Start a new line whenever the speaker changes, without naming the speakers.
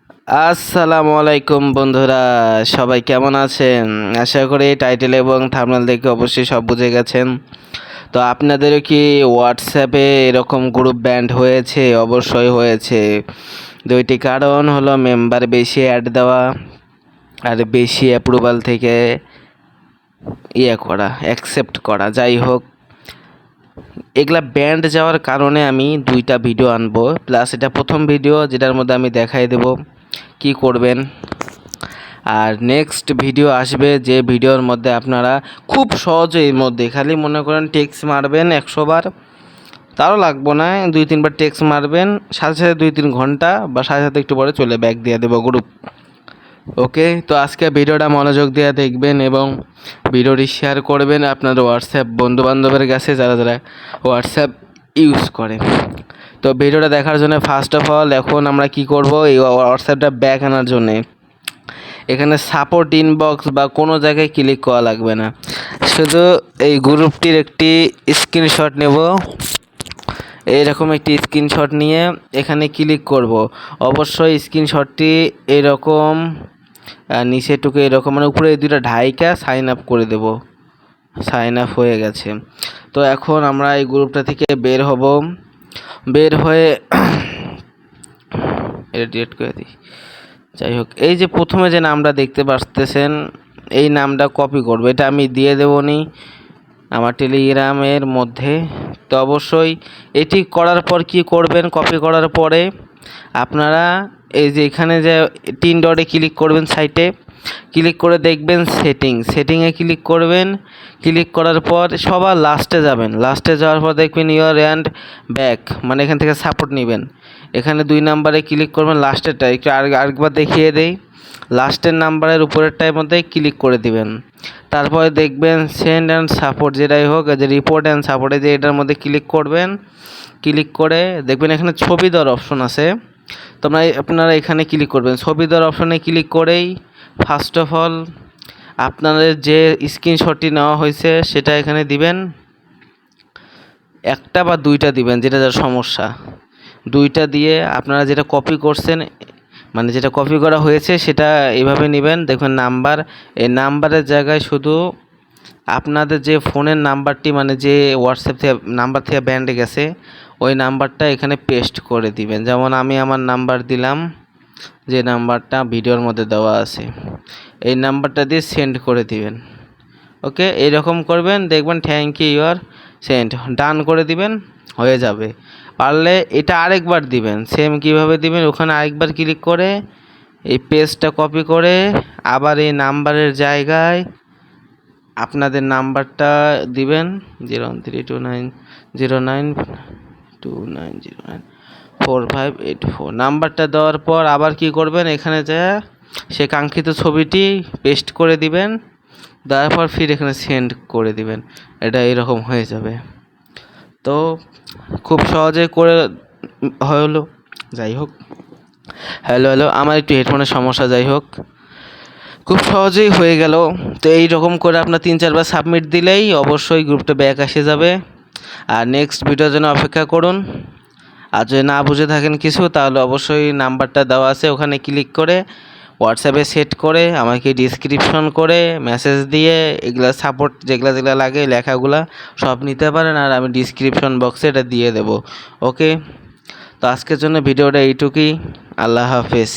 আসসালামু আলাইকুম বন্ধুরা, সবাই কেমন আছেন? আশা করি টাইটেল এবং থাম্বনেল দেখে অবশ্যই সব বুঝে গেছেন। তো আপনাদেরও কি হোয়াটসঅ্যাপে এরকম গ্রুপ ব্যান্ড হয়েছে? অবশ্যই হয়েছে। দুইটি কারণ হলো মেম্বার বেশি অ্যাড দেওয়া আর বেশি অ্যাপ্রুভাল থেকে অ্যাকসেপ্ট করা। যাই হোক, এগুলা ব্যান্ড যাওয়ার কারণে আমি দুইটা ভিডিও আনবো, প্লাস এটা প্রথম ভিডিও যেটার মধ্যে আমি দেখাই দেব কি করবেন। আর নেক্সট ভিডিও আসবে যে ভিডিওর মধ্যে আপনারা খুব সহজের মধ্যে খালি মনে করেন টেক্সট মারবেন 100 বার, তারও লাগবো না, 2-3 বার টেক্সট মারবেন, সাথে সাথে 2-3 ঘন্টা বা সাথে সাথে একটু পরে চলে ব্যাক দিয়ে দেবো গ্রুপ। ওকে, তো আজকে ভিডিওটা মনোযোগ দিয়ে দেখবেন এবং ভিডিওটি শেয়ার করবেন আপনার হোয়াটসঅ্যাপ বন্ধুবান্ধবের কাছে যারা যারা হোয়াটসঅ্যাপ ইউজ করে। তো ভিডিওটা দেখার জন্য ফার্স্ট অফ অল এখন আমরা কি করব, এই হোয়াটসঅ্যাপটা ব্যাক আনার জন্যে এখানে সাপোর্ট ইনবক্স বা কোনো জায়গায় ক্লিক করা লাগবে না, শুধু এই গ্রুপটির একটি স্ক্রিনশট নেব। এইরকম একটি স্ক্রিনশট নিয়ে এখানে ক্লিক করব। অবশ্যই স্ক্রিনশটটি এরকম নিচেটুকু এরকম মানে উপরে এই দুইটা ঢাইকা সাইন আপ করে দেব। সাইন আপ হয়ে গেছে। তো এখন আমরা এই গ্রুপটা থেকে বের হব। বের হয়ে এটা ডিলিট করে দিই। যাই হোক, এই যে প্রথমে যে নামটা দেখতে পাচ্ছেন এই নামটা কপি করব, এটা আমি দিয়ে দেবনি আমার টেলিগ্রামের মধ্যে। তো অবশ্যই এটি করার পর কি করবেন, কপি করার পরে আপনারা এই যে এখানে যে 3 ডটে ক্লিক করবেন, সাইটে ক্লিক করে দেখবেন সেটিংয়ে ক্লিক করবেন। ক্লিক করার পর সবার লাস্টে যাবেন, লাস্টে যাওয়ার পর দেখবেন ইউর অ্যান্ড ব্যাক, মানে এখান থেকে সাপোর্ট নেবেন। এখানে 2 নাম্বারে ক্লিক করবেন, লাস্টেরটা একটু আরেকবার দেখিয়ে দেই। লাস্টের নাম্বারের উপরেরটার মধ্যে ক্লিক করে দিবেন। তারপরে দেখবেন সেন্ড অ্যান্ড সাপোর্ট, যেটাই হোক যে রিপোর্ট অ্যান্ড সাপোর্টে যে এটার মধ্যে ক্লিক করবেন। ক্লিক করে দেখবেন এখানে ছবি দেওয়ার অপশন আছে, তোমরা আপনারা এখানে ক্লিক করবেন। ছবি দেওয়ার অপশনে ক্লিক করেই ফার্স্ট অফ অল আপনাদের যে স্ক্রিনশটটি নেওয়া হয়েছে সেটা এখানে দিবেন। একটা বা দুইটা দিবেন, যেটা যার সমস্যা। দুইটা দিয়ে আপনারা যেটা কপি করছেন, মানে যেটা কপি করা হয়েছে সেটা এইভাবে নেবেন। দেখবেন নাম্বার, এই নাম্বারের জায়গায় শুধু আপনাদের যে ফোনের নাম্বারটি, মানে যে হোয়াটসঅ্যাপ থেকে নাম্বার থেকে ব্যান্ডে গেছে ওই নাম্বারটা এখানে পেস্ট করে দিবেন। যেমন আমি আমার নাম্বার দিলাম, যে নাম্বারটা ভিডিওর মধ্যে দেওয়া আছে, এই নাম্বারটা দিয়ে সেন্ড করে দিবেন। ওকে, এইরকম করবেন, দেখবেন থ্যাংক ইউ ইউর সেন্ড, ডান করে দিবেন, হয়ে যাবে। পারলে এটা আরেকবার দিবেন, সেম কিভাবে দিবেন, ওখানে আরেকবার ক্লিক করে এই পেজটা কপি করে আবার এই নাম্বারের জায়গায় আপনাদের নাম্বারটা দিবেন 0132909294584 নাম্বারটা দেওয়ার পর আবার কি করবেন, এখানে যা সে কাঙ্ক্ষিত ছবিটি পেস্ট করে দিবেন। দেওয়ার পর ফির এখানে সেন্ড করে দিবেন। এটা এরকম হয়ে যাবে। তো খুব সহজে করে হলো। যাই হোক, হ্যালো আমার একটু হেডফোনের সমস্যা, যাই হোক খুব সহজেই হয়ে গেল। তো এই রকম করে আপনার 3-4 বার সাবমিট দিলেই অবশ্যই গ্রুপটা ব্যাক এসে যাবে। আর নেক্সট ভিডিওর জন্য অপেক্ষা করুন। আর যদি না বুঝে থাকেন কিছু, তাহলে অবশ্যই নাম্বারটা দেওয়া আছে, ওখানে ক্লিক করে হোয়াটসঅ্যাপে সেট করে আমাকে ডিসক্রিপশন করে মেসেজ দিয়ে এগুলা সাপোর্ট যেগুলা যেগুলা লাগে লেখাগুলা সব নিতে পারেন, আর আমি ডিসক্রিপশন বক্সে এটা দিয়ে দেবো। ওকে, তো আজকের জন্য ভিডিওটা এইটুকুই। আল্লাহ হাফেজ।